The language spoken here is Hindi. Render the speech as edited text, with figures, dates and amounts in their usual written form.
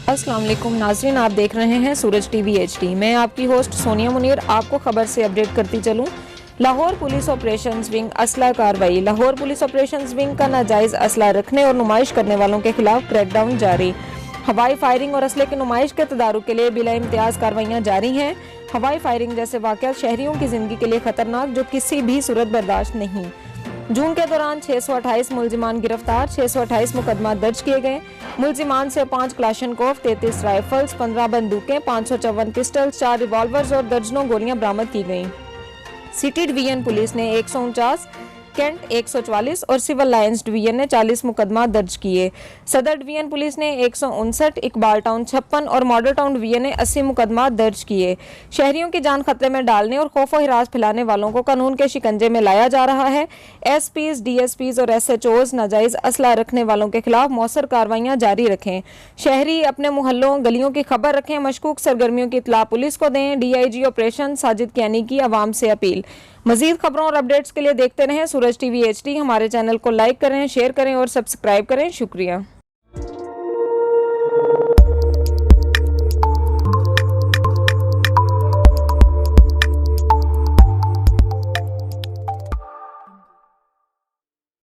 अस्सलाम वालेकुम नाज़रीन, आप देख रहे हैं सूरज टीवी HD। मैं आपकी होस्ट सोनिया मुनीर आपको खबर से अपडेट करती चलूं। लाहौर पुलिस ऑपरेशंस विंग असला कार्रवाई। लाहौर पुलिस ऑपरेशंस विंग का नाजायज़ असला रखने और नुमाइश करने वालों के खिलाफ क्रैकडाउन जारी। हवाई फायरिंग और असले की नुमाइश के तदारुक के लिए बिला इम्तियाज़ कार्रवाइयाँ जारी हैं। हवाई फायरिंग जैसे वाक़यात शहरियों की ज़िंदगी के लिए ख़तरनाक, जो किसी भी सूरत बर्दाश्त नहीं। जून के दौरान 628 मुलजिमान गिरफ्तार, 628 मुकदमा दर्ज किए गए। मुलजिमान से 5 क्लाशनकोफ, 33 राइफल्स, 15 बंदूकें, 554 पिस्टल्स, 4 रिवॉल्वर्स और दर्जनों गोलियां बरामद की गईं। सिटी डिवीजन पुलिस ने 149, कैंट 144 और सिविल लाइंस डिवीजन ने 40 मुकदमा दर्ज किए। सदर डिवीजन पुलिस ने 159, इकबाल टाउन 56 और मॉडल टाउन डिवीजन ने 80 मुकदमा दर्ज किए। शहरियों की जान खतरे में डालने और खौफ व हिरास फैलाने वालों को कानून के शिकंजे में लाया जा रहा है। SPs, DSPs और SHOs नाजायज असला रखने वालों के खिलाफ मौसर कार्रवाइयां जारी रखें। शहरी अपने मोहल्लों गलियों की खबर रखें। मशकूक सरगर्मियों की इत्तला पुलिस को दें। DIG ऑपरेशन साजिद कियानी की आवाम से अपील। मजीद खबरों और अपडेट्स के लिए देखते रहें सूरज टीवी HD। हमारे चैनल को लाइक करें, शेयर करें और सब्सक्राइब करें। शुक्रिया।